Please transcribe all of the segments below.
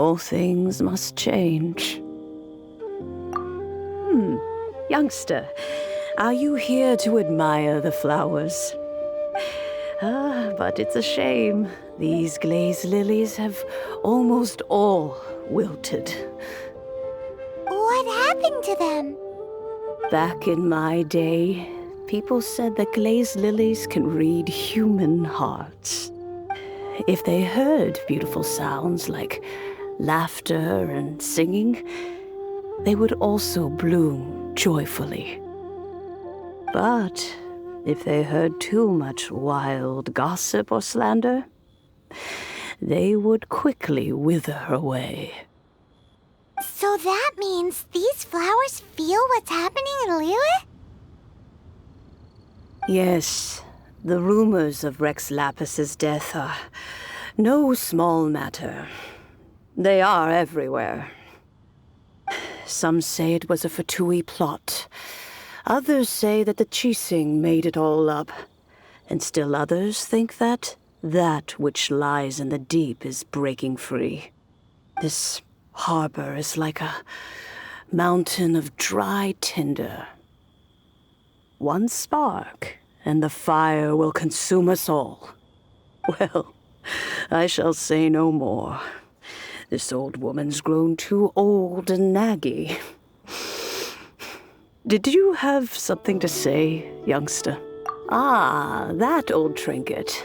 all things must change. Youngster, are you here to admire the flowers? But it's a shame. These glazed lilies have almost all wilted. What happened to them? Back in my day, people said that glazed lilies can read human hearts. If they heard beautiful sounds like laughter and singing, they would also bloom joyfully. But if they heard too much wild gossip or slander, they would quickly wither away. So that means these flowers feel what's happening in Liyue? Yes, the rumors of Rex Lapis's death are no small matter. They are everywhere. Some say it was a Fatui plot. Others say that the Chising made it all up. And still others think that which lies in the deep is breaking free. This harbor is like a mountain of dry tinder. One spark, and the fire will consume us all. Well, I shall say no more. This old woman's grown too old and naggy. Did you have something to say, youngster? Ah, that old trinket.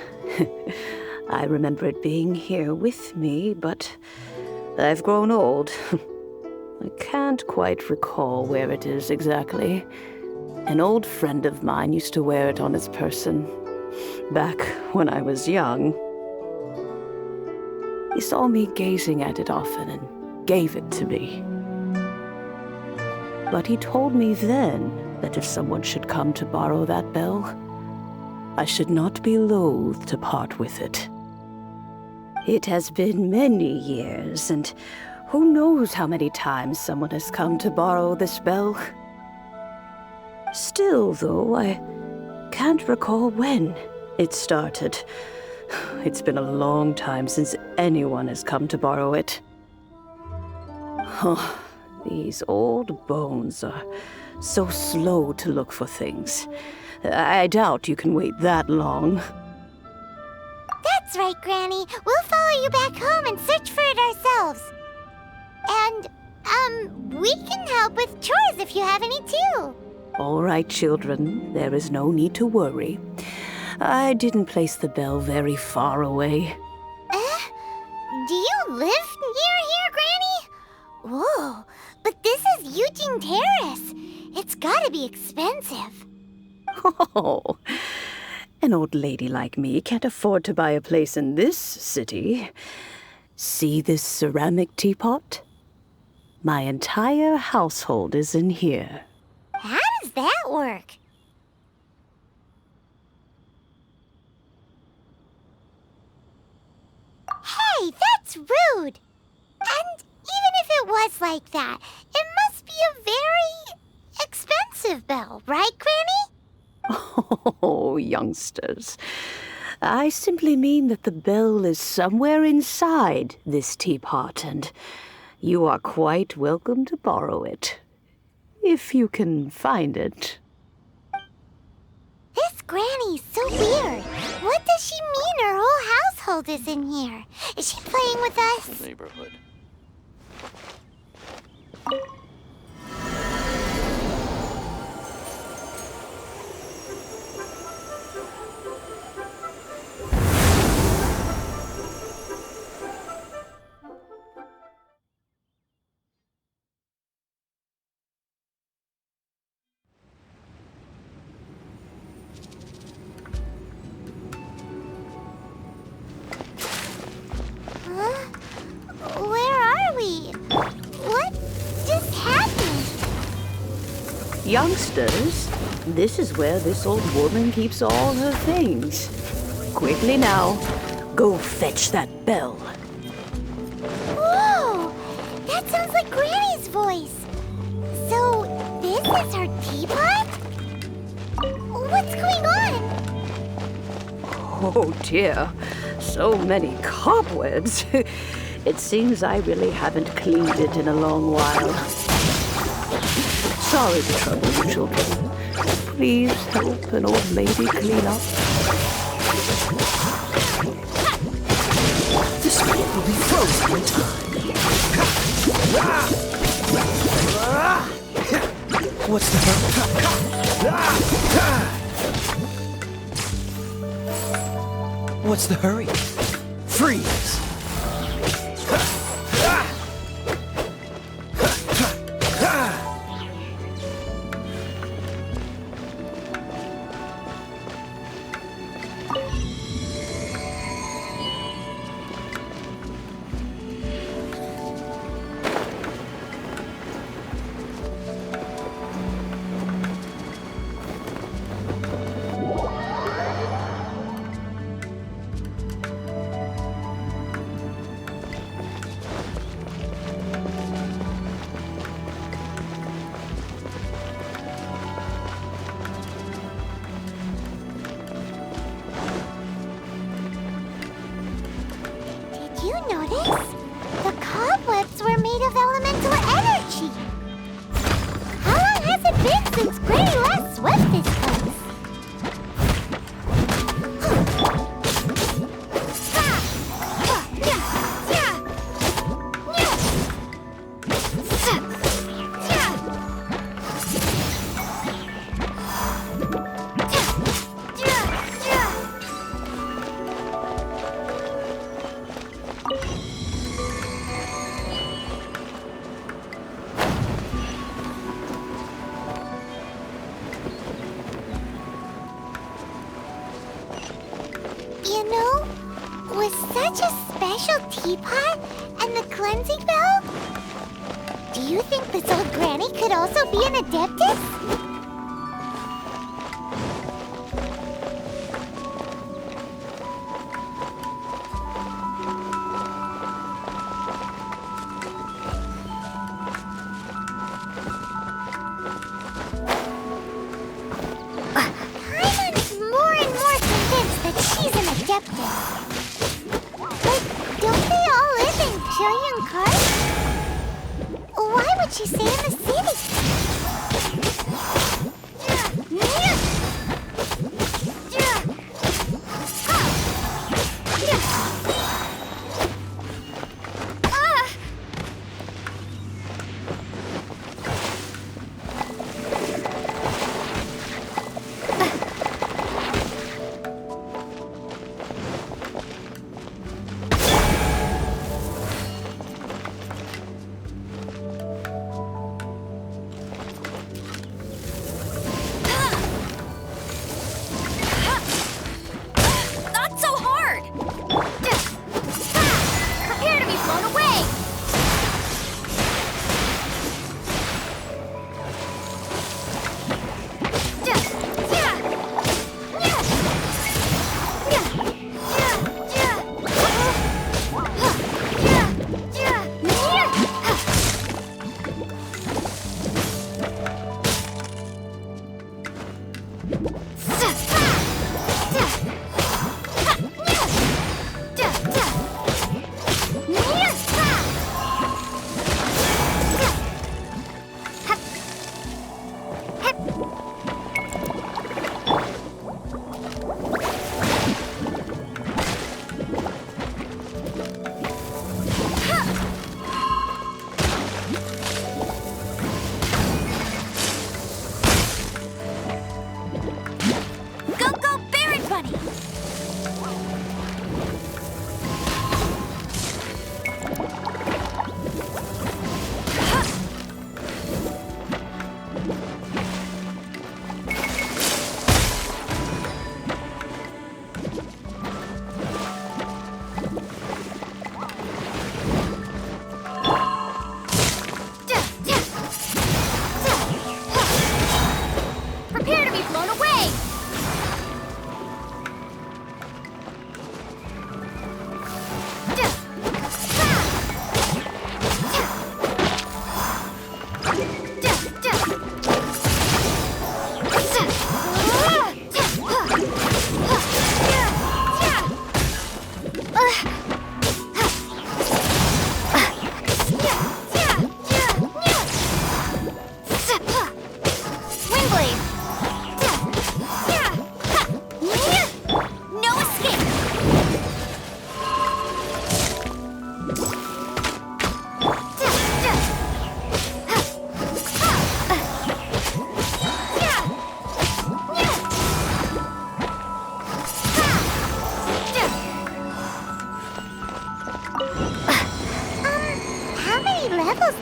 I remember it being here with me, but I've grown old. I can't quite recall where it is exactly. An old friend of mine used to wear it on his person, back when I was young. He saw me gazing at it often and gave it to me. But he told me then that if someone should come to borrow that bell, I should not be loath to part with it. It has been many years, and who knows how many times someone has come to borrow this bell. Still, though, I can't recall when it started. It's been a long time since anyone has come to borrow it. Oh, these old bones are so slow to look for things. I doubt you can wait that long. That's right, Granny. We'll follow you back home and search for it ourselves. And, we can help with chores if you have any too. All right, children. There is no need to worry. I didn't place the bell very far away. Do you live near here, Granny? Whoa, but this is Eugene Terrace. It's gotta be expensive. Oh, an old lady like me can't afford to buy a place in this city. See this ceramic teapot? My entire household is in here. How does that work? Hey, that's rude! And even if it was like that, it must be a very expensive bell, right, Granny? Oh, youngsters. I simply mean that the bell is somewhere inside this teapot, and you are quite welcome to borrow it, if you can find it. This Granny's so weird. What does she mean her whole household is in here? Is she playing with us? Neighborhood. Where are we? What just happened? Youngsters, this is where this old woman keeps all her things. Quickly now, go fetch that bell. Whoa! That sounds like Granny's voice. So, this is her teapot? What's going on? Oh dear, so many cobwebs. It seems I really haven't cleaned it in a long while. Sorry to trouble you, children. Please help an old lady clean up. This world will be frozen in time. What's the hurry? What's the hurry? Freeze! Did you notice? The cobwebs were made of elemental energy. How long has it been since Granny last swept this place? You know, with such a special teapot and the cleansing bell, do you think this old granny could also be an adeptus? I'm more and more convinced that she's an adeptus. But don't they all live in Chilian Cart? Why would she stay in the city?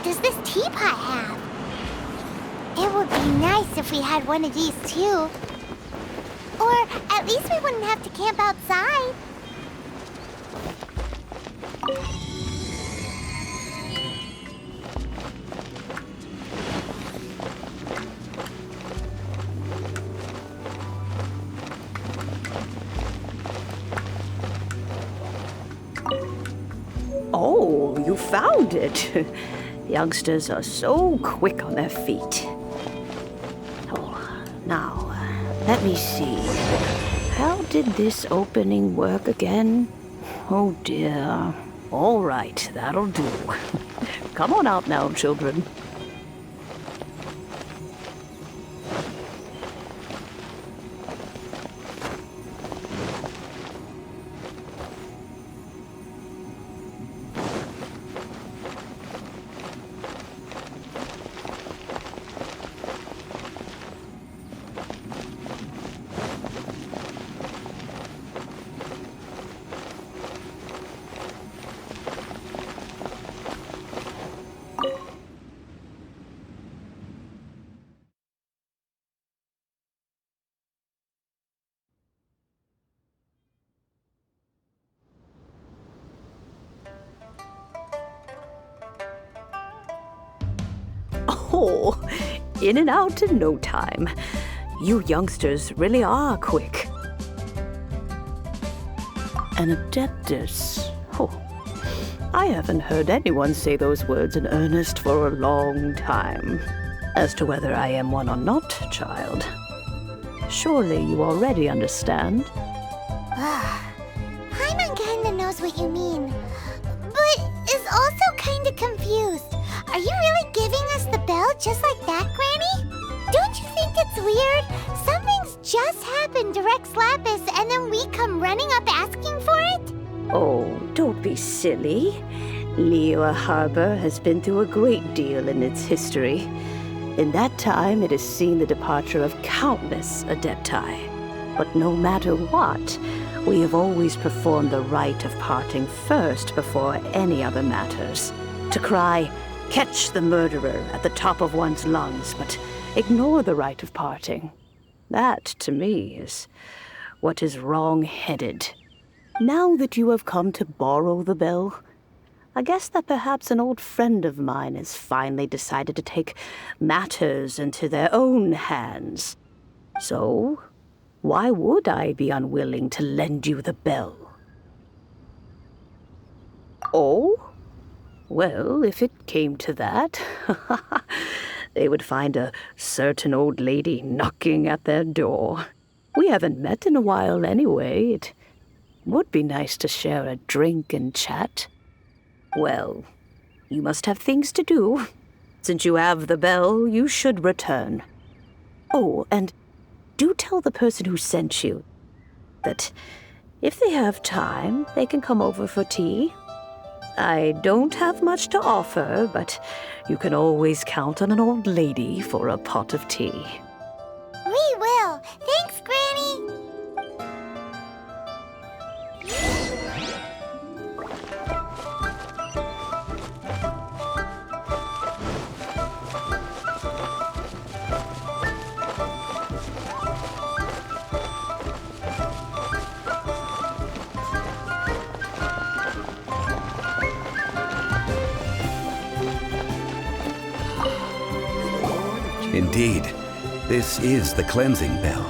does this teapot have? It would be nice if we had one of these too. Or at least we wouldn't have to camp outside. Oh, you found it. Youngsters are so quick on their feet. Oh, now, let me see. How did this opening work again? Oh dear. All right, that'll do. Come on out now, children. Oh, in and out in no time. You youngsters really are quick. An adeptus. Oh, I haven't heard anyone say those words in earnest for a long time. As to whether I am one or not, child, surely you already understand. Paimon kinda knows what you mean, but is also kinda confused. Are you really giving us the bell just like that, Granny? Don't you think it's weird? Something's just happened to Rex Lapis and then we come running up asking for it? Oh, don't be silly. Liyue Harbor has been through a great deal in its history. In that time, it has seen the departure of countless adepti. But no matter what, we have always performed the rite of parting first before any other matters. To cry, "Catch the murderer," at the top of one's lungs, but ignore the rite of parting. That, to me, is what is wrong-headed. Now that you have come to borrow the bell, I guess that perhaps an old friend of mine has finally decided to take matters into their own hands. So, why would I be unwilling to lend you the bell? Oh? Well, if it came to that, they would find a certain old lady knocking at their door. We haven't met in a while anyway. It would be nice to share a drink and chat. Well, you must have things to do. Since you have the bell, you should return. Oh, and do tell the person who sent you that if they have time, they can come over for tea. I don't have much to offer, but you can always count on an old lady for a pot of tea. We will. Thanks, Granny. Indeed, this is the cleansing bell.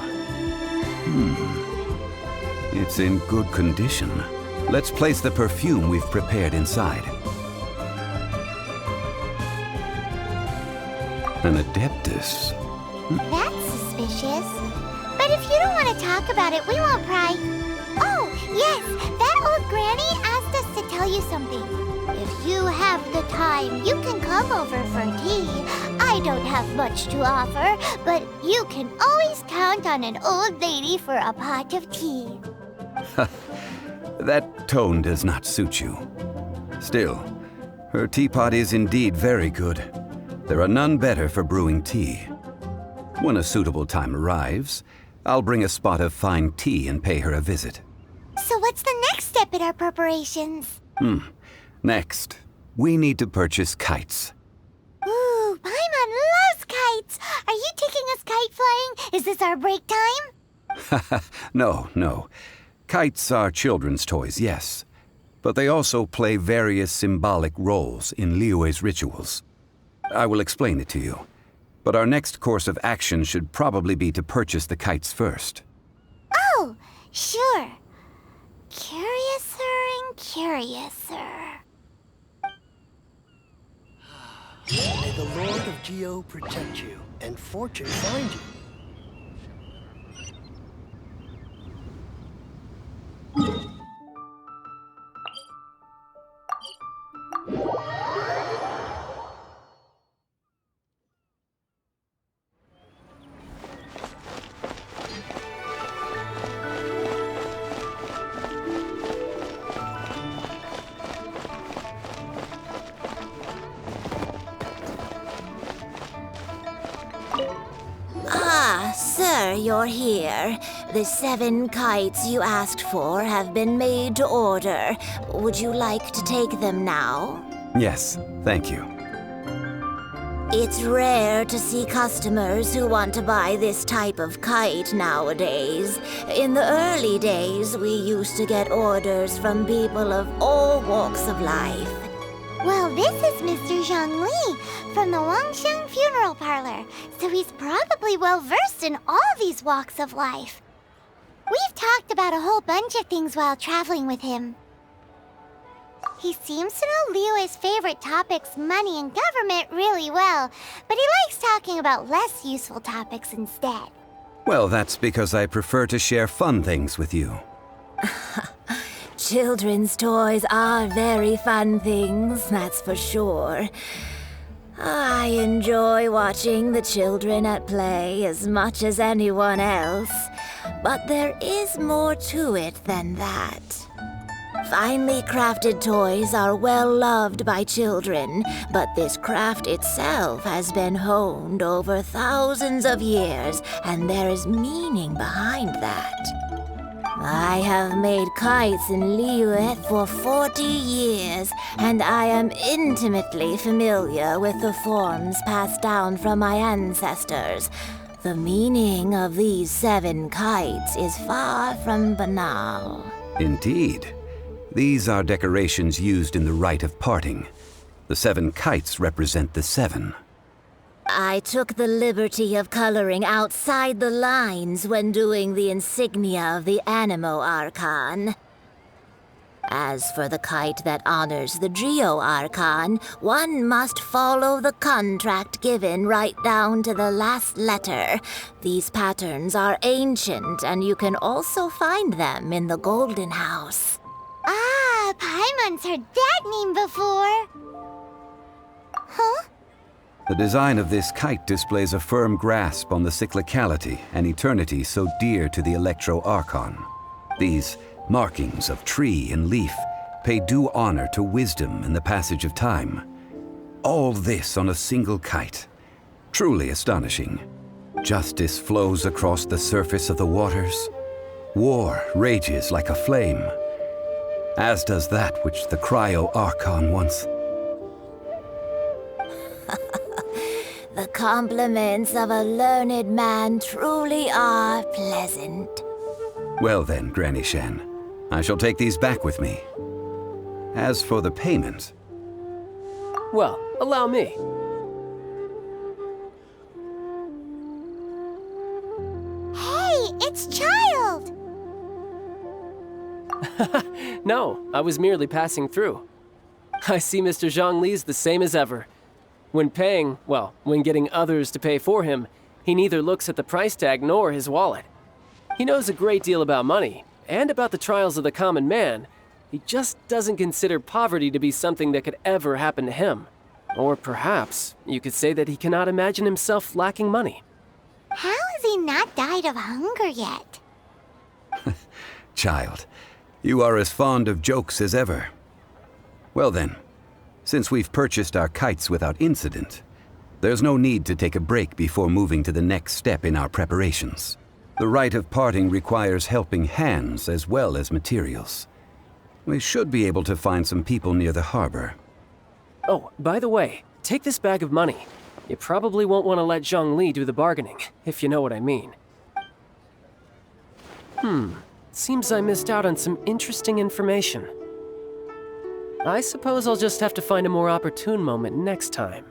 It's in good condition. Let's place the perfume we've prepared inside. An adeptus. That's suspicious. But if you don't want to talk about it, we won't pry. Oh, yes, that old granny asked us to tell you something. If you have the time, you can come over for tea. I don't have much to offer, but you can always count on an old lady for a pot of tea. That tone does not suit you. Still, her teapot is indeed very good. There are none better for brewing tea. When a suitable time arrives, I'll bring a spot of fine tea and pay her a visit. So what's the next step in our preparations? Next, we need to purchase kites. our break time? No, no. Kites are children's toys, yes. But they also play various symbolic roles in Liyue's rituals. I will explain it to you. But our next course of action should probably be to purchase the kites first. Oh, sure. Curiouser and curiouser. May the Lord of Geo protect you, and fortune find you. Ah, sir, you're here. The 7 kites you asked for have been made to order. Would you like to take them now? Yes, thank you. It's rare to see customers who want to buy this type of kite nowadays. In the early days, we used to get orders from people of all walks of life. Well, this is Mr. Zhongli from the Wangsheng Funeral Parlor, so he's probably well-versed in all these walks of life. We've talked about a whole bunch of things while traveling with him. He seems to know Liyue's favorite topics, money and government, really well, but he likes talking about less useful topics instead. Well, that's because I prefer to share fun things with you. Children's toys are very fun things, that's for sure. I enjoy watching the children at play as much as anyone else, but there is more to it than that. Finely crafted toys are well loved by children, but this craft itself has been honed over thousands of years, and there is meaning behind that. I have made kites in Liyue for 40 years, and I am intimately familiar with the forms passed down from my ancestors. The meaning of these 7 kites is far from banal. Indeed. These are decorations used in the rite of parting. The 7 kites represent the 7. I took the liberty of coloring outside the lines when doing the insignia of the Animo Archon. As for the kite that honors the Geo Archon, one must follow the contract given right down to the last letter. These patterns are ancient, and you can also find them in the Golden House. Ah, Paimon's heard that name before. Huh? The design of this kite displays a firm grasp on the cyclicality and eternity so dear to the Electro Archon. These markings of tree and leaf pay due honor to wisdom and the passage of time. All this on a single kite. Truly astonishing. Justice flows across the surface of the waters. War rages like a flame, as does that which the Cryo Archon once. The compliments of a learned man truly are pleasant. Well then, Granny Shen, I shall take these back with me. As for the payment... Well, allow me. Hey, it's Child! No, I was merely passing through. I see Mr. Zhongli's the same as ever. When paying, well, when getting others to pay for him, he neither looks at the price tag nor his wallet. He knows a great deal about money, and about the trials of the common man. He just doesn't consider poverty to be something that could ever happen to him. Or perhaps you could say that he cannot imagine himself lacking money. How has he not died of hunger yet? Child, you are as fond of jokes as ever. Well then, since we've purchased our kites without incident, there's no need to take a break before moving to the next step in our preparations. The rite of parting requires helping hands as well as materials. We should be able to find some people near the harbor. Oh, by the way, take this bag of money. You probably won't want to let Zhongli do the bargaining, if you know what I mean. Seems I missed out on some interesting information. I suppose I'll just have to find a more opportune moment next time.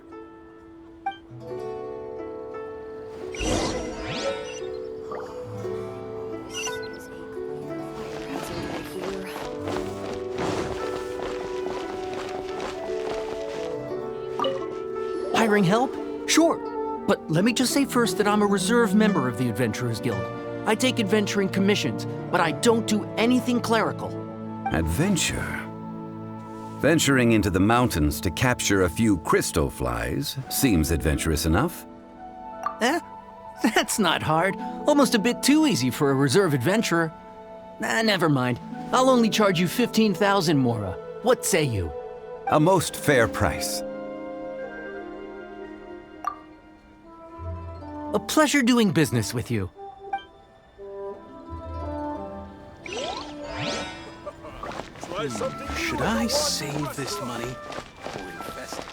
Hiring help? Sure. But let me just say first that I'm a reserve member of the Adventurers Guild. I take adventuring commissions, but I don't do anything clerical. Adventure? Venturing into the mountains to capture a few crystal flies seems adventurous enough. That's not hard. Almost a bit too easy for a reserve adventurer. Never mind. I'll only charge you 15,000 Mora. What say you? A most fair price. A pleasure doing business with you. Should I save this money or invest it?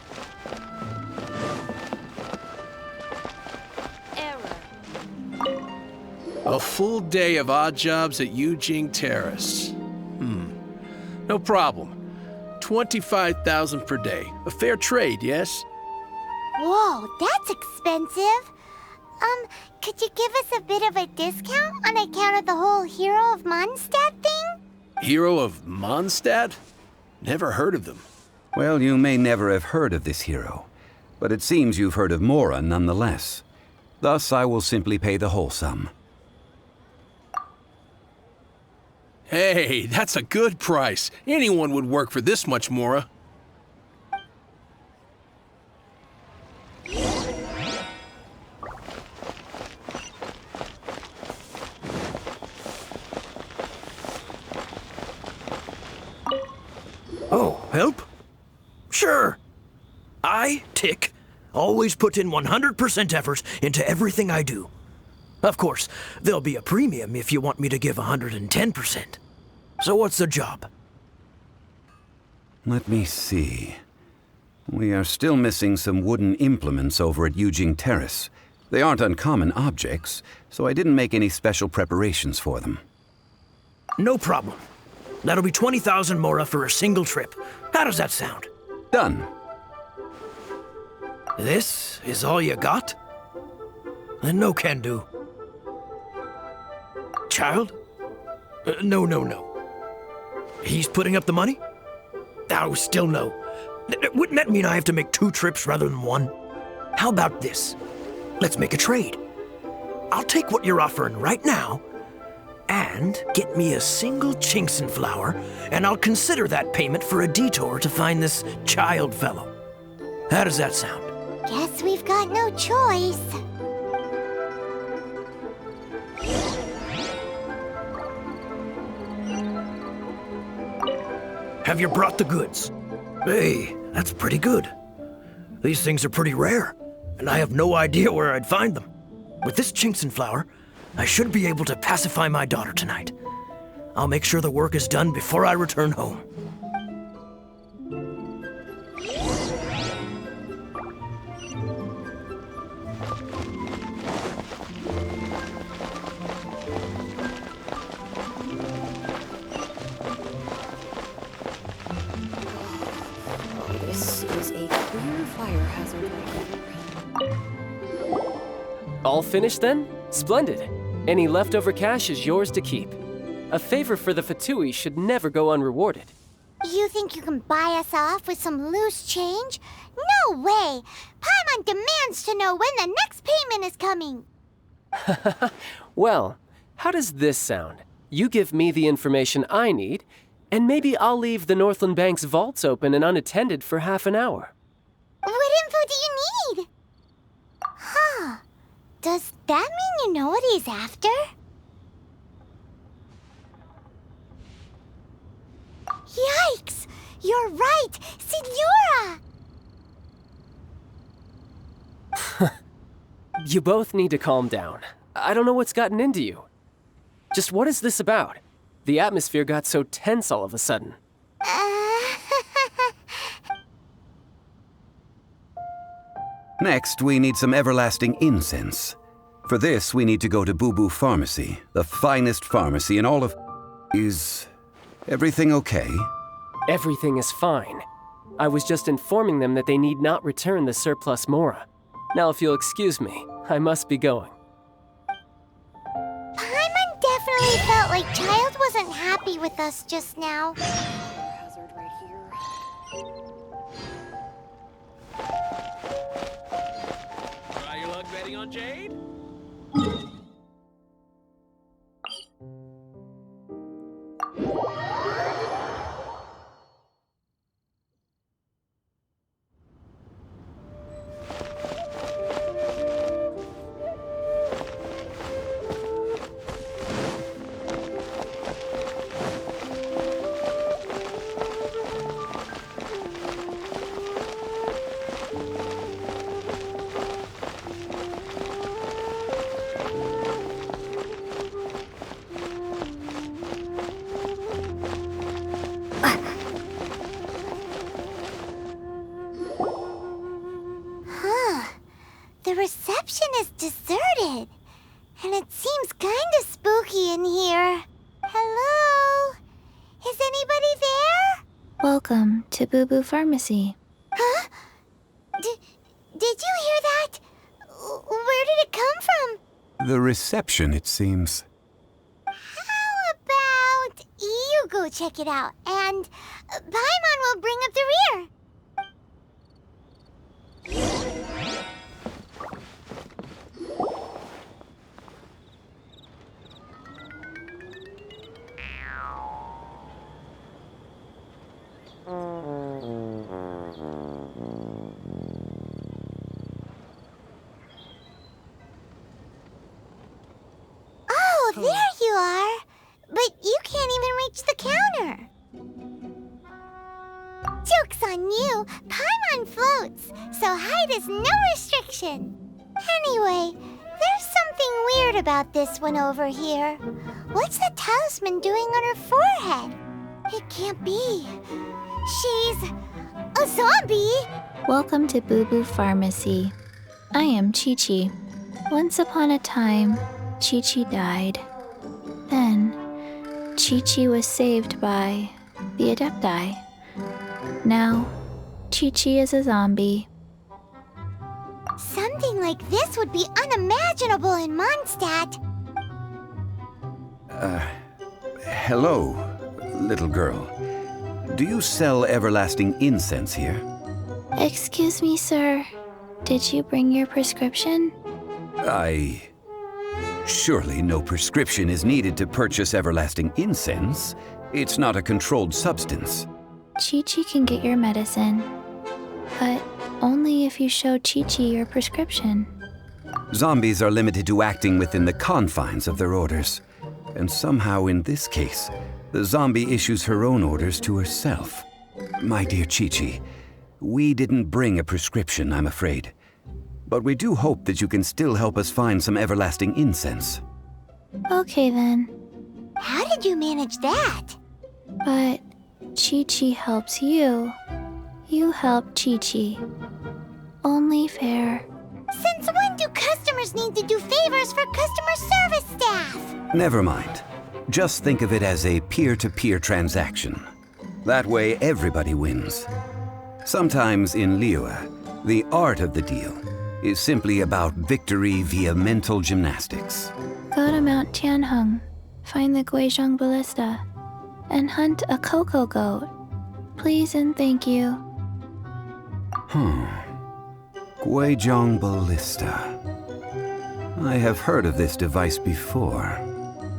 A full day of odd jobs at Eugene Terrace. No problem. 25,000 per day. A fair trade, yes? Whoa, that's expensive. Could you give us a bit of a discount on account of the whole Hero of Mondstadt thing? Hero of Mondstadt? Never heard of them. Well, you may never have heard of this hero, but it seems you've heard of Mora nonetheless. Thus, I will simply pay the whole sum. Hey, that's a good price. Anyone would work for this much, Mora. Oh, help? Sure. I, Tick, always put in 100% effort into everything I do. Of course, there'll be a premium if you want me to give 110%. So what's the job? Let me see. We are still missing some wooden implements over at Eugene Terrace. They aren't uncommon objects, so I didn't make any special preparations for them. No problem. That'll be 20,000 Mora for a single trip. How does that sound? Done. This is all you got? Then no can do. Child? No. He's putting up the money? Oh, still no. Wouldn't that mean I have to make 2 trips rather than 1? How about this? Let's make a trade. I'll take what you're offering right now and get me a single Chinxin flower, and I'll consider that payment for a detour to find this child fellow. How does that sound? Guess we've got no choice. Have you brought the goods? Hey, that's pretty good. These things are pretty rare, and I have no idea where I'd find them. With this Chinxin flower, I should be able to pacify my daughter tonight. I'll make sure the work is done before I return home. This is a clear fire hazard. All finished then? Splendid. Any leftover cash is yours to keep. A favor for the Fatui should never go unrewarded. You think you can buy us off with some loose change? No way! Paimon demands to know when the next payment is coming. Well, how does this sound? You give me the information I need, and maybe I'll leave the Northland Bank's vaults open and unattended for half an hour. What info do you need? Huh. Does that mean you know what he's after? Yikes! You're right! Signora! You both need to calm down. I don't know what's gotten into you. Just what is this about? The atmosphere got so tense all of a sudden. Next, we need some everlasting incense. For this, we need to go to Boo Boo Pharmacy, the finest pharmacy in all of... Is everything okay? Everything is fine. I was just informing them that they need not return the surplus Mora. Now, if you'll excuse me, I must be going. Paimon definitely felt like Child wasn't happy with us just now. Hazard right here. Try your luck betting on Jade? The reception is deserted, and it seems kinda spooky in here. Hello? Is anybody there? Welcome to Boo Boo Pharmacy. Huh? Did you hear that? Where did it come from? The reception, it seems. How about you go check it out, and Paimon will bring up the rear. Oh, there you are. But you can't even reach the counter. Joke's on you. Paimon floats, so height is no restriction. Anyway, there's something weird about this one over here. What's the talisman doing on her forehead? It can't be. She's a zombie. Welcome to Boo Boo Pharmacy. I am Chi-Chi. Once upon a time, Chi-Chi died. Then, Chi-Chi was saved by the Adepti. Now, Chi-Chi is a zombie. Something like this would be unimaginable in Mondstadt. Hello, little girl. Do you sell everlasting incense here? Excuse me, sir. Did you bring your prescription? Surely no prescription is needed to purchase everlasting incense. It's not a controlled substance. Chi-Chi can get your medicine, but only if you show Chi-Chi your prescription. Zombies are limited to acting within the confines of their orders. And somehow in this case, the zombie issues her own orders to herself. My dear Chi-Chi, we didn't bring a prescription, I'm afraid. But we do hope that you can still help us find some everlasting incense. Okay then, How did you manage that? but Chi-Chi helps you. You help Chi-Chi. Only fair. Since when do customers need to do favors for customer service staff? Never mind. Just think of it as a peer-to-peer transaction. That way everybody wins. Sometimes in Liyue, the art of the deal is simply about victory via mental gymnastics. Go to Mount Tianheng, find the Guizhong Ballista, and hunt a cocoa goat. Please and thank you. Guizhong Ballista. I have heard of this device before.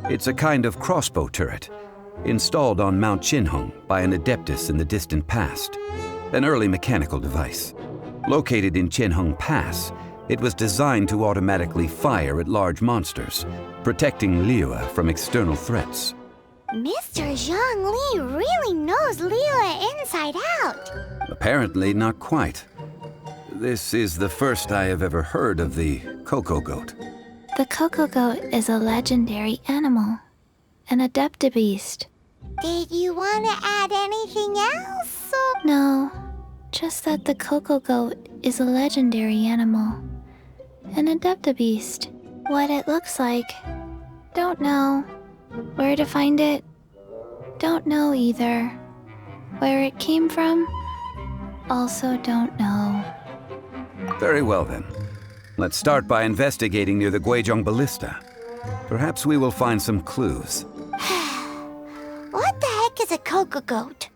It's a kind of crossbow turret, installed on Mount Qinheng by an adeptus in the distant past. An early mechanical device. Located in Qinheng Pass, it was designed to automatically fire at large monsters, protecting Liyue from external threats. Mr. Zhang Li really knows Liyue inside out. Apparently not quite. This is the first I have ever heard of the cocoa goat. The cocoa goat is a legendary animal, an adeptabeast. Did you want to add anything else? No, just that the cocoa goat is a legendary animal, an adeptabeast. what it looks like. Don't know. Where to find it? Don't know either. Where it came from? Also don't know. Very well then. Let's start by investigating near the Guizhong Ballista. Perhaps we will find some clues. What the heck is a cocoa goat?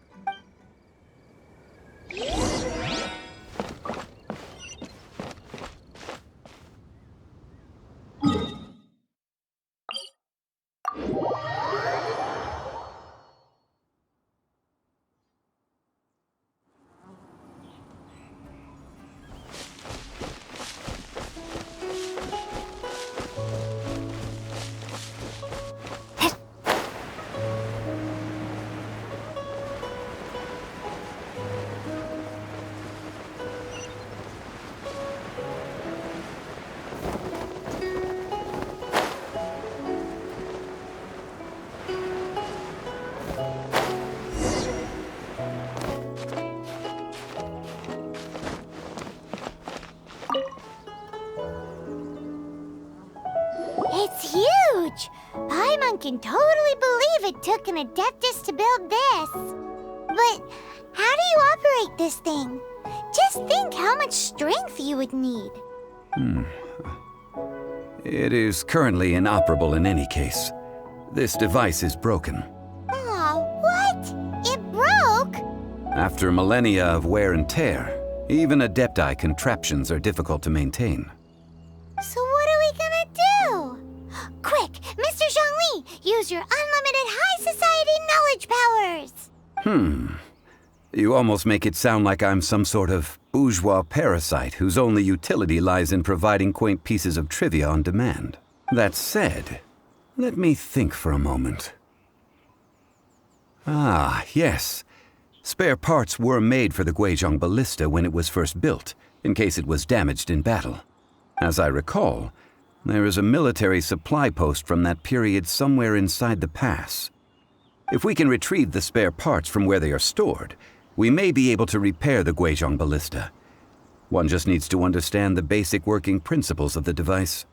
It's huge! Paimon can totally believe it took an Adeptus to build this. But how do you operate this thing? Just think how much strength you would need. It is currently inoperable in any case. This device is broken. Aw, what? It broke? After millennia of wear and tear, even Adepti contraptions are difficult to maintain. So what are we gonna do? Quick, Mr. Zhongli, use your unlimited high society knowledge powers! You almost make it sound like I'm some sort of bourgeois parasite whose only utility lies in providing quaint pieces of trivia on demand. That said, let me think for a moment. Ah, yes. Spare parts were made for the Guizhong Ballista when it was first built, in case it was damaged in battle. As I recall, there is a military supply post from that period somewhere inside the pass. If we can retrieve the spare parts from where they are stored, we may be able to repair the Guizhong Ballista. One just needs to understand the basic working principles of the device.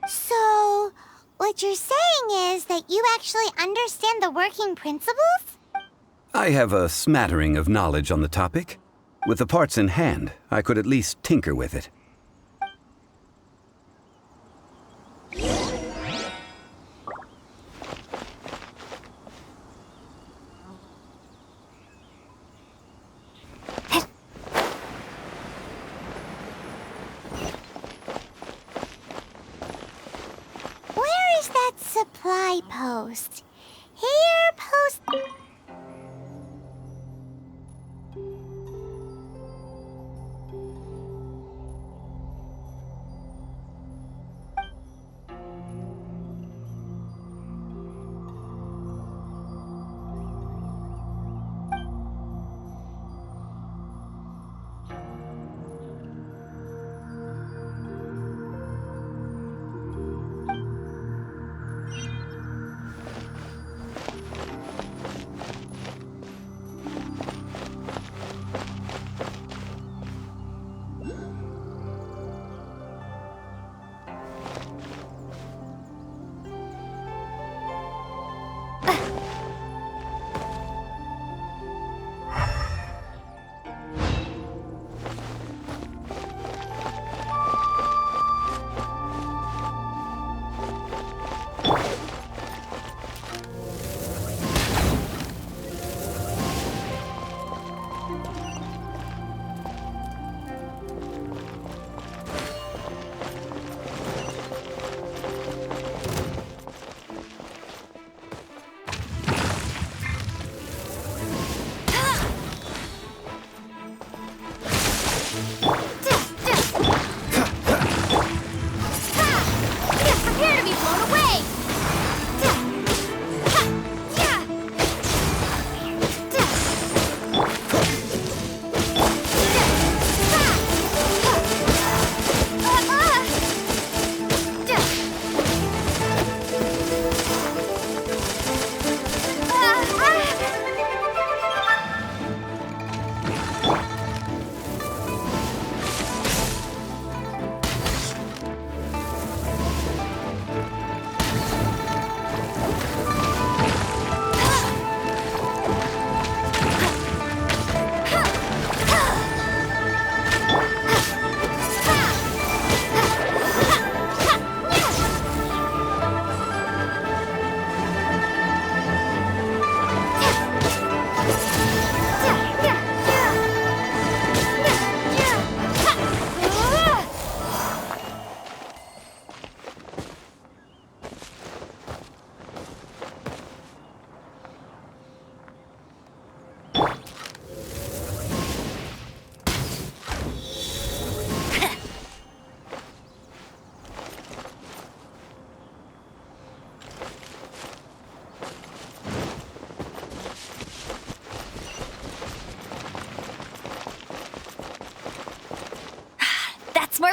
So, what you're saying is that you actually understand the working principles? I have a smattering of knowledge on the topic. With the parts in hand, I could at least tinker with it. Where is that supply post? Here, post...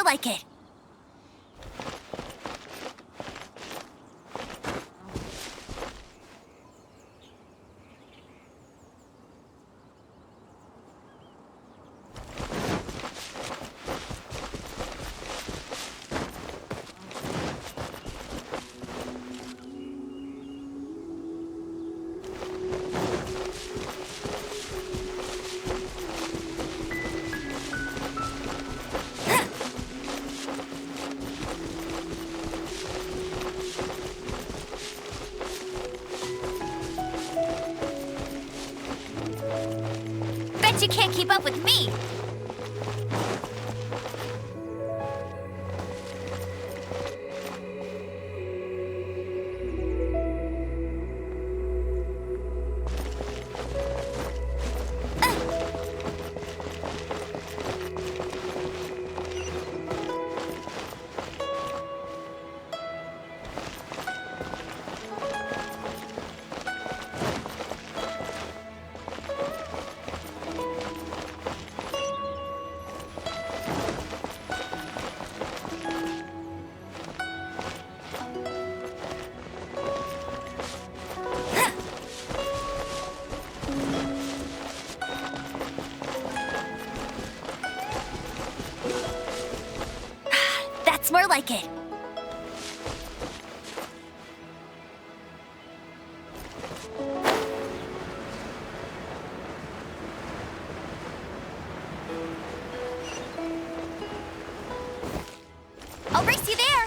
more like it. Bet you can't keep up with me. That's more like it. I'll race you there.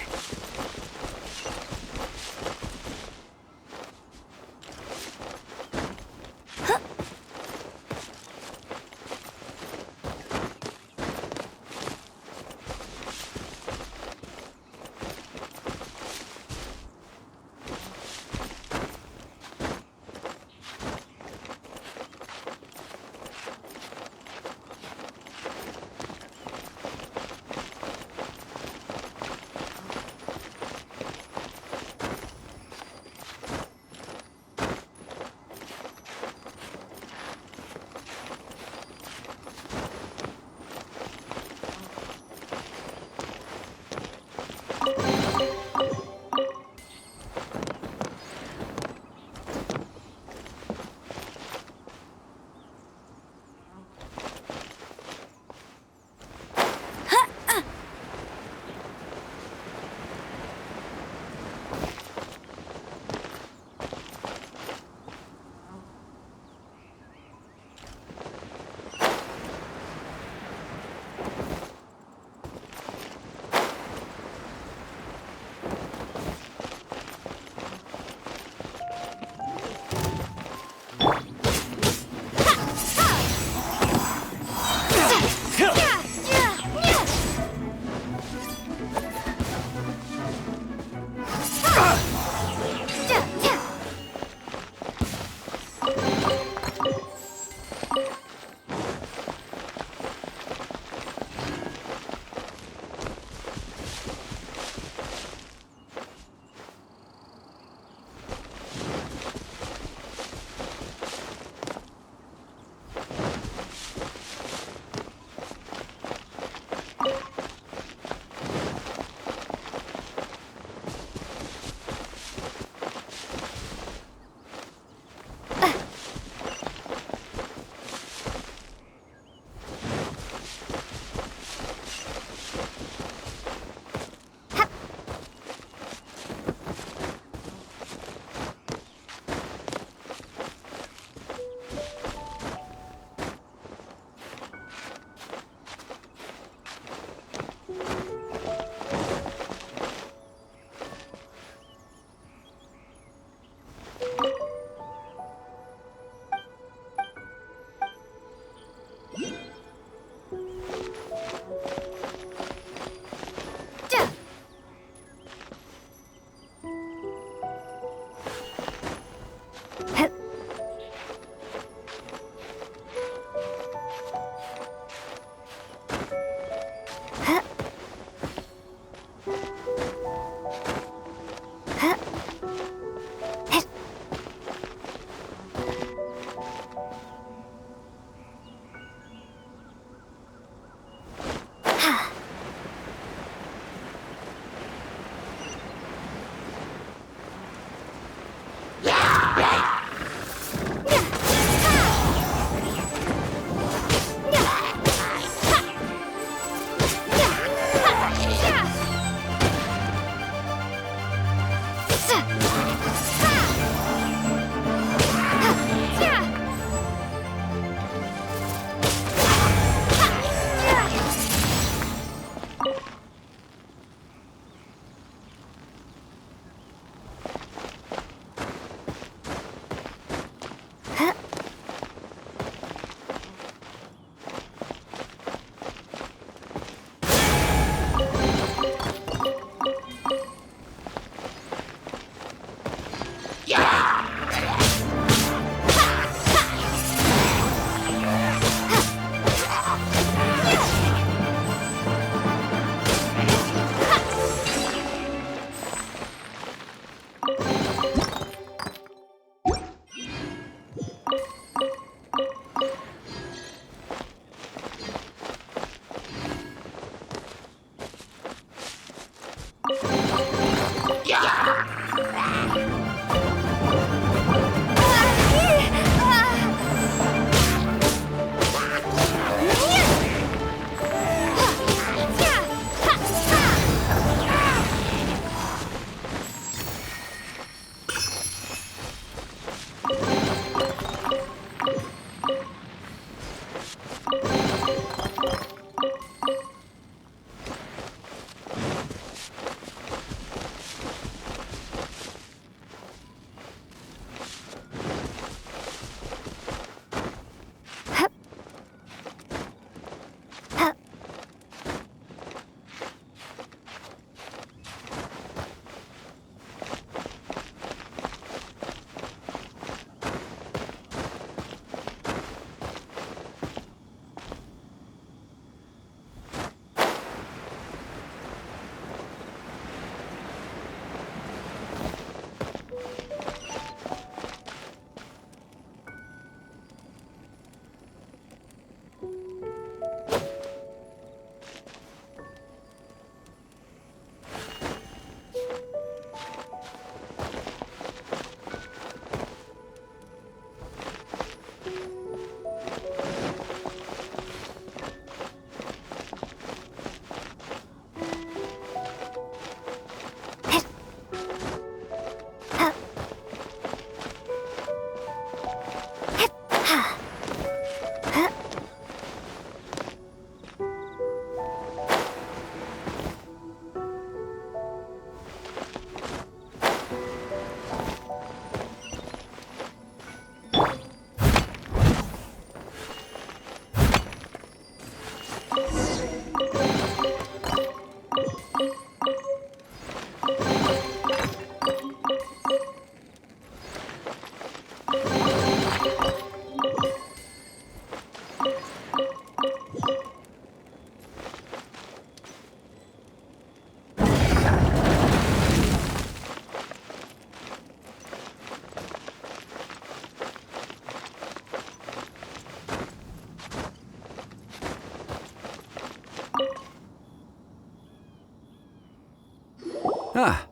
Ah,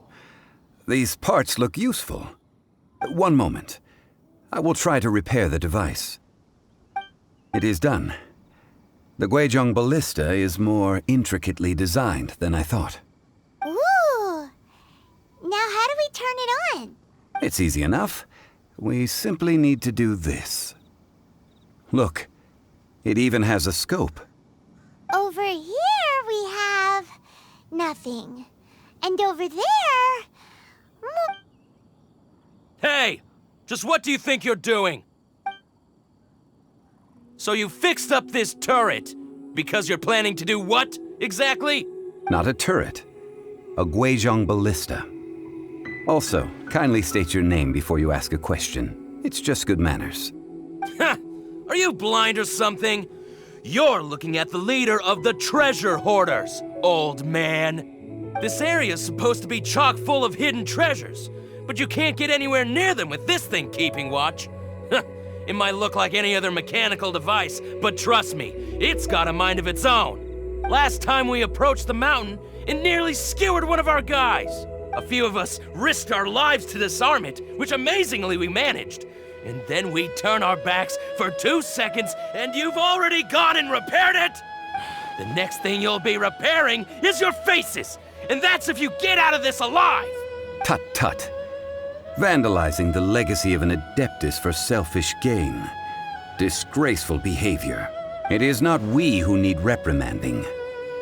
these parts look useful. One moment. I will try to repair the device. It is done. The Guizhong ballista is more intricately designed than I thought. Ooh! Now how do we turn it on? It's easy enough. We simply need to do this. Look, it even has a scope. Over here we have nothing. And over there... Hey! Just what do you think you're doing? So you fixed up this turret because you're planning to do what, exactly? Not a turret. A Guizhong ballista. Also, kindly state your name before you ask a question. It's just good manners. Ha! Are you blind or something? You're looking at the leader of the treasure hoarders, old man. This area's supposed to be chock full of hidden treasures, but you can't get anywhere near them with this thing keeping watch. It might look like any other mechanical device, but trust me, it's got a mind of its own. Last time we approached the mountain, it nearly skewered one of our guys. A few of us risked our lives to disarm it, which amazingly we managed. And then we turn our backs for 2 seconds, and you've already gone and repaired it! The next thing you'll be repairing is your faces! And that's if you get out of this alive! Tut tut. Vandalizing the legacy of an Adeptus for selfish gain. Disgraceful behavior. It is not we who need reprimanding,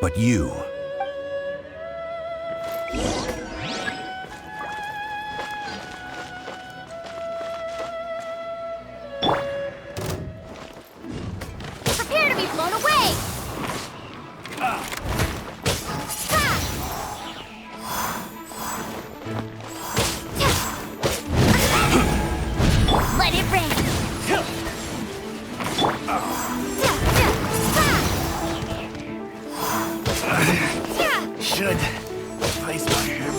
but you. Prepare to be blown away! Let it rain! Should place my hammer.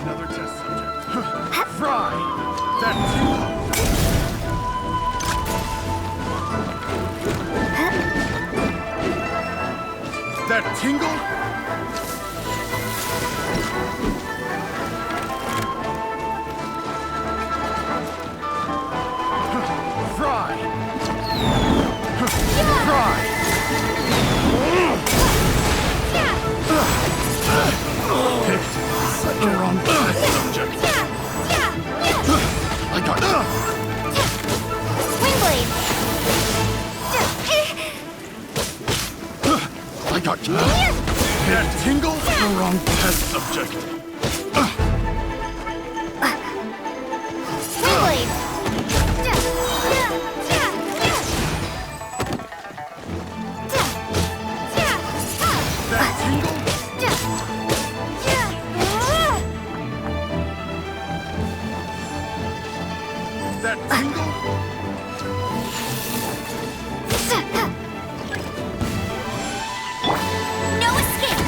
Another test subject. Fry! That tingle? Fry! Fry! Such a wrong subject. I got Wingblade! I got you. That tingle? The wrong test subject. Wingblade! That tingle? That tingle? No escape!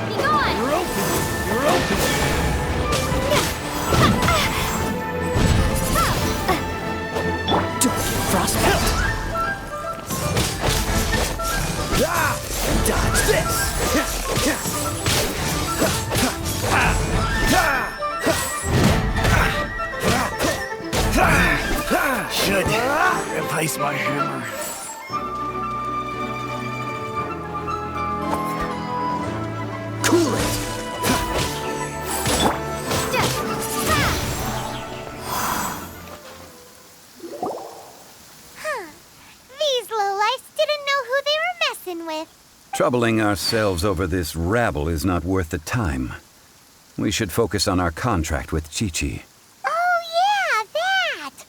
Be gone! You're open! You're open! Frostbite. Dodge this. Should replace my hammer. Cool it. These lowlifes didn't know who they were messing with. Troubling ourselves over this rabble is not worth the time. We should focus on our contract with Chi-Chi. Oh yeah, that!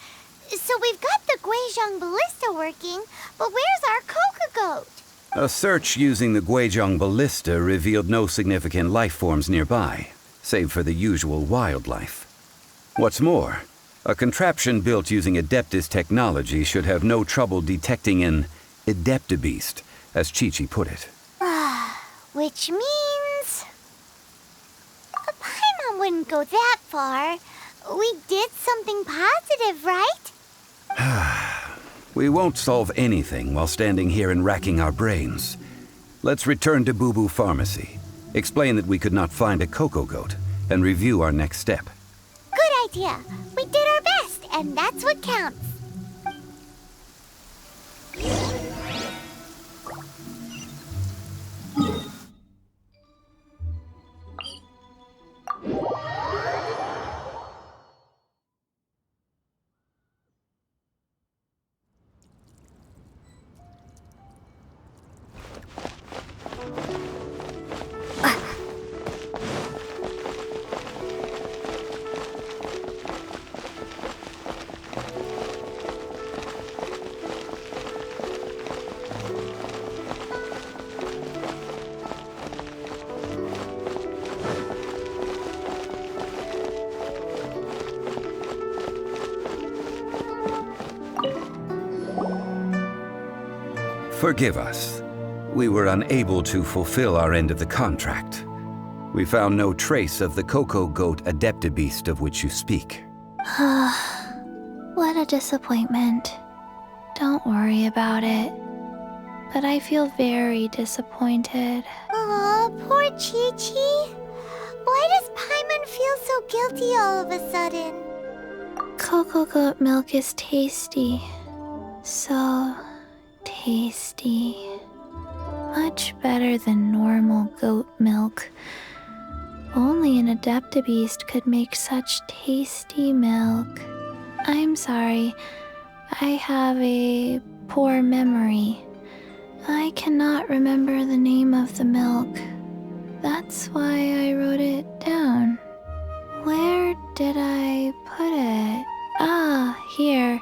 So we've got the Guizhong ballista working, but where's our Coca Goat? A search using the Guizhong ballista revealed no significant life forms nearby, save for the usual wildlife. What's more, a contraption built using Adeptus technology should have no trouble detecting an Adeptabeast, as Chi-Chi put it. Which means... Paimon wouldn't go that far. We did something positive, right? We won't solve anything while standing here and racking our brains. Let's return to Boo Boo Pharmacy, explain that we could not find a Coco Goat, and review our next step. Good idea. We did our best, and that's what counts. Forgive us. We were unable to fulfill our end of the contract. We found no trace of the Cocoa Goat Adeptabeast of which you speak. What a disappointment. Don't worry about it. But I feel very disappointed. Aw, poor Chi-Chi. Why does Paimon feel so guilty all of a sudden? Cocoa goat milk is tasty. So tasty. Much better than normal goat milk. Only an Adeptabeast could make such tasty milk. I'm sorry. I have a poor memory. I cannot remember the name of the milk. That's why I wrote it down. Where did I put it? Ah, here.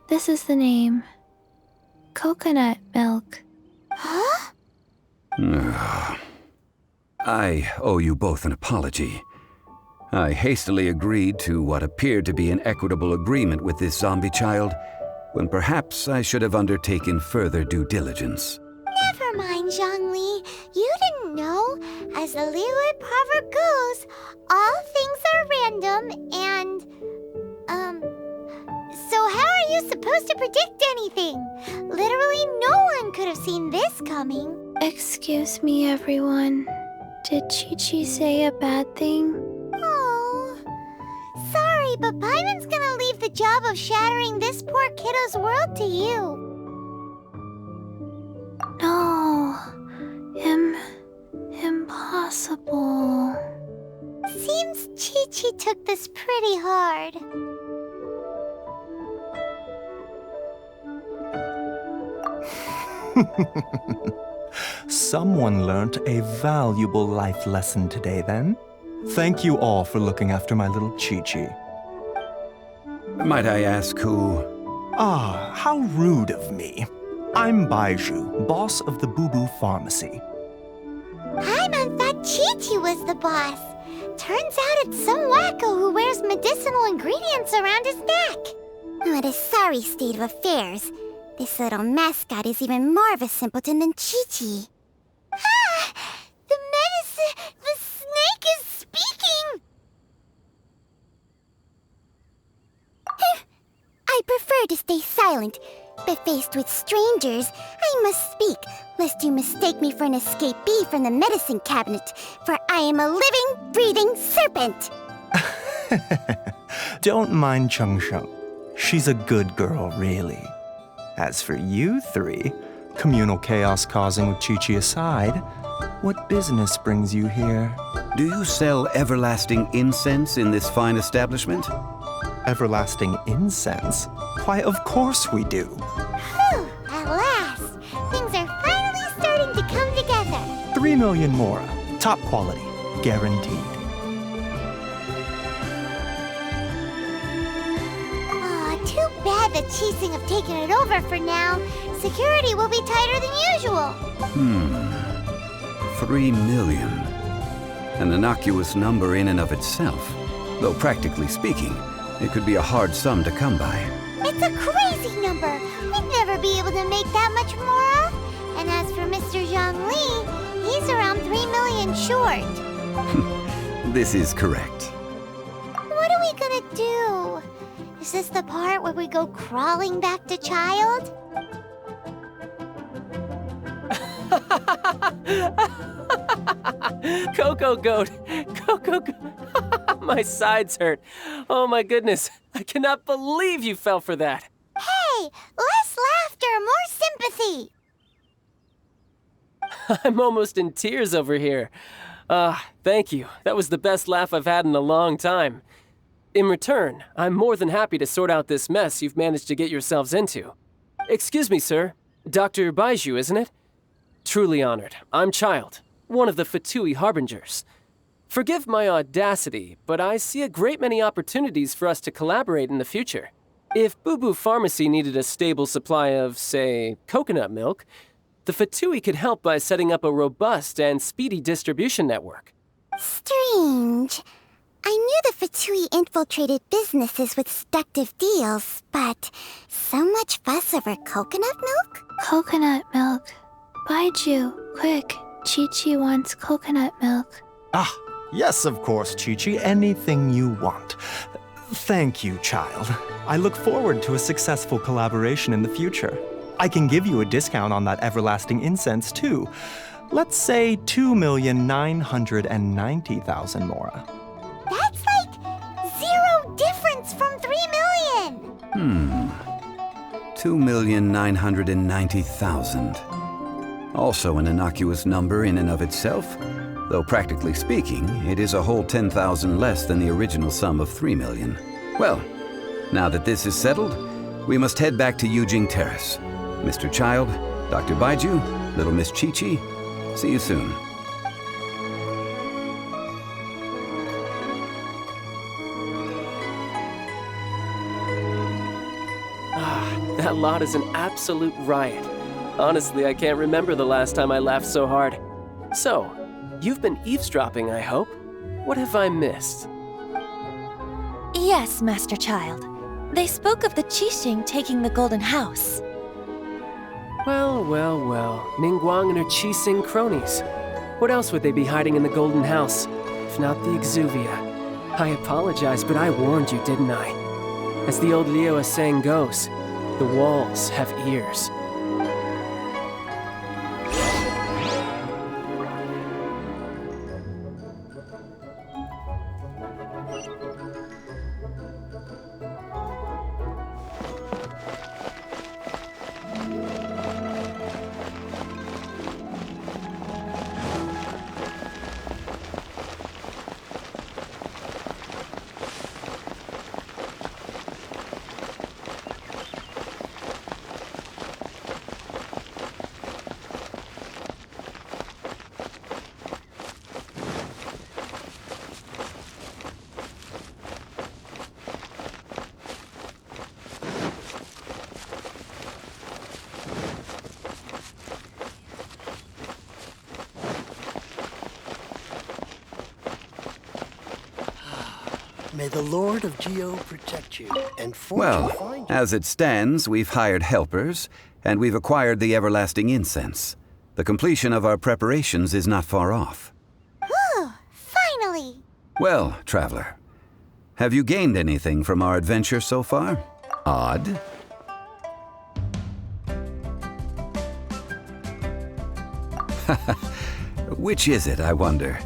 This is the name. Coconut milk. Huh? I owe you both an apology. I hastily agreed to what appeared to be an equitable agreement with this zombie child, when perhaps I should have undertaken further due diligence. Never mind, Zhongli. You didn't know. As the Liyue proverb goes, all things are random and... So how are you supposed to predict anything? Literally no one could have seen this coming. Excuse me, everyone. Did Chi-Chi say a bad thing? Oh, sorry, but Paimon's gonna leave the job of shattering this poor kiddo's world to you. No. Impossible. Seems Chi-Chi took this pretty hard. Someone learnt a valuable life lesson today, then. Thank you all for looking after my little Chi-Chi. Might I ask who? Ah, how rude of me. I'm Baiju, boss of the Boo Boo Pharmacy. Paimon thought Chi-Chi was the boss. Turns out it's some wacko who wears medicinal ingredients around his neck. What a sorry state of affairs. This little mascot is even more of a simpleton than Chi-Chi. Ah! The medicine... The snake is speaking! I prefer to stay silent, but faced with strangers, I must speak, lest you mistake me for an escapee from the medicine cabinet, for I am a living, breathing serpent! Don't mind Chengsheng. She's a good girl, really. As for you three, communal chaos causing with Chi-Chi aside, what business brings you here? Do you sell everlasting incense in this fine establishment? Everlasting incense? Why, of course we do. Whew, at last! Things are finally starting to come together. 3 million mora. Top quality. Guaranteed. Aw, too bad the Chising have taken it over for now. Security will be tighter than usual. 3 million. An innocuous number in and of itself. Though practically speaking, it could be a hard sum to come by. It's a crazy number. We'd never be able to make that much more. And as for Mr. Zhongli, he's around 3 million short. This is correct. What are we gonna do? Is this the part where we go crawling back to child? Cocoa Goat! Cocoa Goat! My sides hurt. Oh my goodness. I cannot believe you fell for that. Hey, less laughter, more sympathy. I'm almost in tears over here. Thank you. That was the best laugh I've had in a long time. In return, I'm more than happy to sort out this mess you've managed to get yourselves into. Excuse me, sir. Dr. Baiju, isn't it? Truly honored. I'm Child, one of the Fatui Harbingers. Forgive my audacity, but I see a great many opportunities for us to collaborate in the future. If Boo Boo Pharmacy needed a stable supply of, say, coconut milk, the Fatui could help by setting up a robust and speedy distribution network. Strange. I knew the Fatui infiltrated businesses with seductive deals, but so much fuss over coconut milk? Coconut milk. Baiju, quick. Chi-Chi wants coconut milk. Ah, yes, of course, Chi-Chi. Anything you want. Thank you, child. I look forward to a successful collaboration in the future. I can give you a discount on that everlasting incense, too. Let's say 2,990,000 Mora. That's like 0 difference from 3 million! 2,990,000. Also an innocuous number in and of itself, though practically speaking, it is a whole 10,000 less than the original sum of 3 million. Well, now that this is settled, we must head back to Yujing Terrace. Mr. Child, Dr. Baiju, Little Miss Chi-Chi, see you soon. That lot is an absolute riot. Honestly, I can't remember the last time I laughed so hard. So, you've been eavesdropping, I hope? What have I missed? Yes, Master Child. They spoke of the Qixing taking the Golden House. Well, Ningguang and her Qixing cronies. What else would they be hiding in the Golden House, if not the Exuvia? I apologize, but I warned you, didn't I? As the old Liyue saying goes, the walls have ears. May the Lord of Geo protect you, and fortune find Well, you. as it stands, we've hired helpers, and we've acquired the everlasting incense. The completion of our preparations is not far off. Whew, finally! Well, traveler, have you gained anything from our adventure so far? Odd? Which is it, I wonder?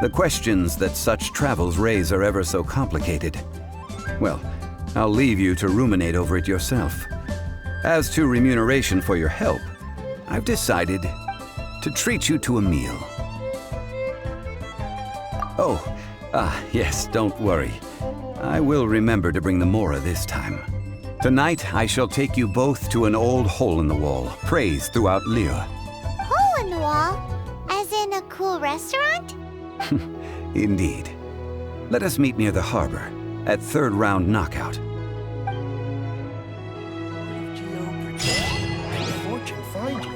The questions that such travels raise are ever so complicated. Well, I'll leave you to ruminate over it yourself. As to remuneration for your help, I've decided to treat you to a meal. Oh, yes, don't worry. I will remember to bring the Mora this time. Tonight, I shall take you both to an old hole-in-the-wall, praised throughout Liyue. Hole in the wall? As in a cool restaurant? Indeed. Let us meet near the harbor, at third round knockout. Geo protect you, and fortune find you.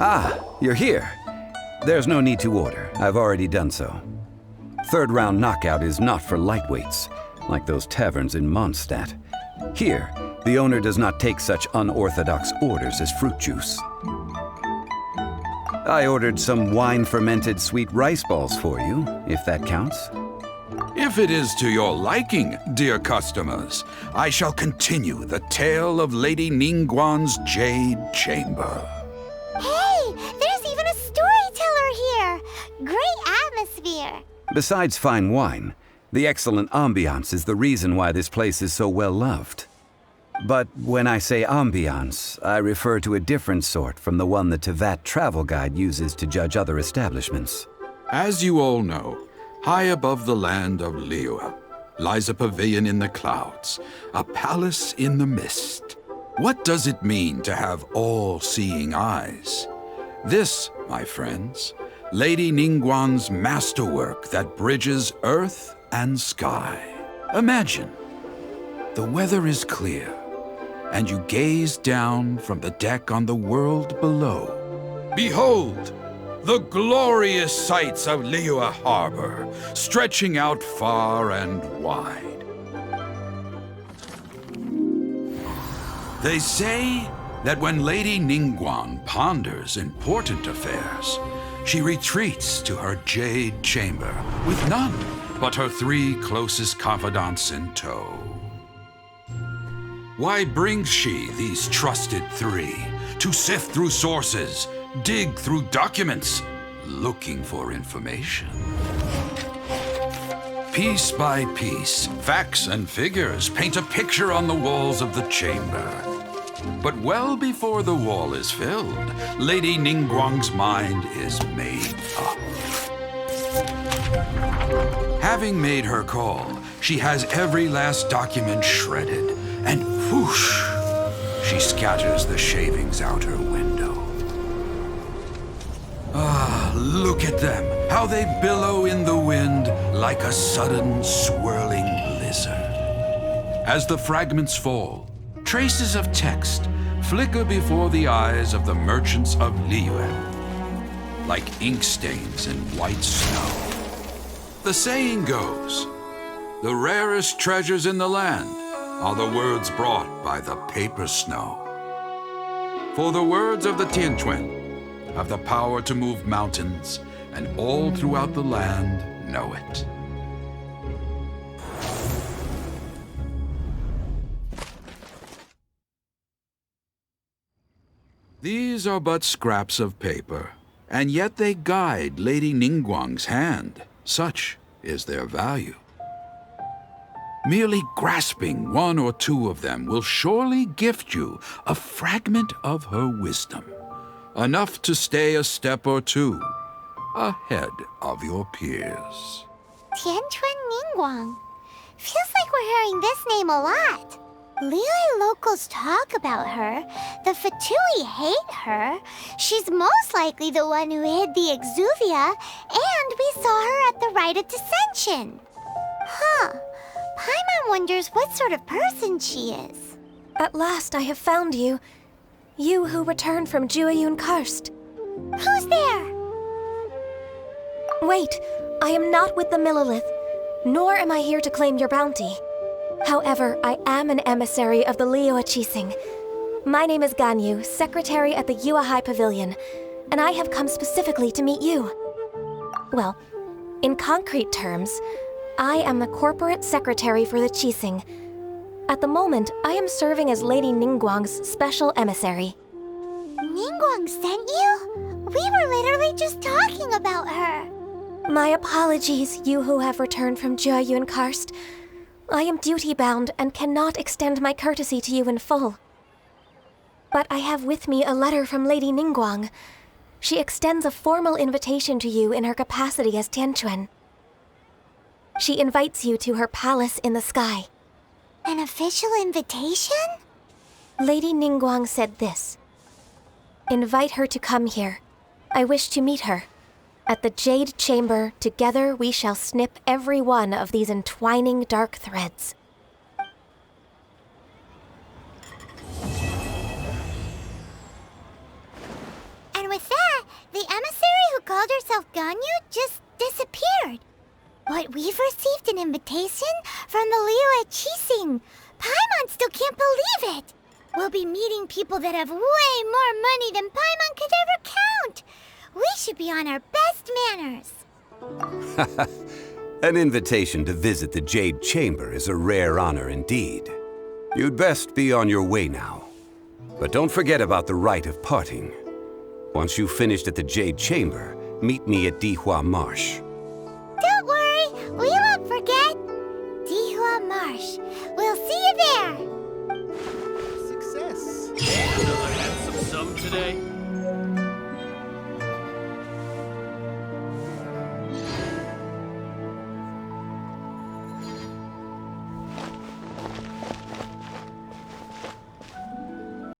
Ah, you're here. There's no need to order. I've already done so. Third round knockout is not for lightweights, like those taverns in Mondstadt. Here, the owner does not take such unorthodox orders as fruit juice. I ordered some wine-fermented sweet rice balls for you, if that counts. If it is to your liking, dear customers, I shall continue the tale of Lady Ningguang's Jade Chamber. Hey, there's even a storyteller here! Great atmosphere! Besides fine wine, the excellent ambiance is the reason why this place is so well loved. But when I say ambiance, I refer to a different sort from the one the Tevat travel guide uses to judge other establishments. As you all know, high above the land of Liyue lies a pavilion in the clouds, a palace in the mist. What does it mean to have all-seeing eyes? This, my friends, Lady Ningguang's masterwork that bridges earth and sky. Imagine, the weather is clear, and you gaze down from the deck on the world below. Behold, the glorious sights of Liyue Harbor, stretching out far and wide. They say that when Lady Ningguang ponders important affairs, she retreats to her Jade Chamber with none but her 3 closest confidants in tow. Why brings she these trusted 3 to sift through sources, dig through documents, looking for information? Piece by piece, facts and figures paint a picture on the walls of the chamber. But well before the wall is filled, Lady Ningguang's mind is made up. Having made her call, she has every last document shredded, and whoosh, she scatters the shavings out her window. Ah, look at them, how they billow in the wind like a sudden swirling blizzard. As the fragments fall, traces of text flicker before the eyes of the merchants of Liyue, like ink stains in white snow. The saying goes, the rarest treasures in the land are the words brought by the paper snow. For the words of the Tianquan have the power to move mountains, and all throughout the land know it. These are but scraps of paper, and yet they guide Lady Ningguang's hand. Such is their value. Merely grasping 1 or 2 of them will surely gift you a fragment of her wisdom, enough to stay a step or 2 ahead of your peers. Tianquan Ningguang. Feels like we're hearing this name a lot. Liyue locals talk about her. The Fatui hate her. She's most likely the one who hid the Exuvia, and we saw her at the Rite of Descension. Huh. Paimon wonders what sort of person she is. At last I have found you. You who returned from Jueyun Karst. Who's there? Wait, I am not with the Millelith, nor am I here to claim your bounty. However, I am an emissary of the Liyue Qixing. My name is Ganyu, secretary at the Yuehai Pavilion, and I have come specifically to meet you. Well, in concrete terms, I am the corporate secretary for the Qixing. At the moment, I am serving as Lady Ningguang's special emissary. Ningguang sent you? We were literally just talking about her. My apologies, you who have returned from Jueyun Karst. I am duty-bound and cannot extend my courtesy to you in full. But I have with me a letter from Lady Ningguang. She extends a formal invitation to you in her capacity as Tianquan. She invites you to her palace in the sky. An official invitation? Lady Ningguang said this. Invite her to come here. I wish to meet her. At the Jade Chamber, together we shall snip every one of these entwining dark threads. And with that, the emissary who called herself Ganyu just disappeared. But we've received an invitation from the Liyue Qixing. Paimon still can't believe it. We'll be meeting people that have way more money than Paimon could ever count. We to be on our best manners. An invitation to visit the Jade Chamber is a rare honor indeed. You'd best be on your way now. But don't forget about the rite of parting. Once you've finished at the Jade Chamber, meet me at Dihua Marsh. Don't worry, we won't forget. Dihua Marsh. We'll see you there. Success. Another handsome sum today?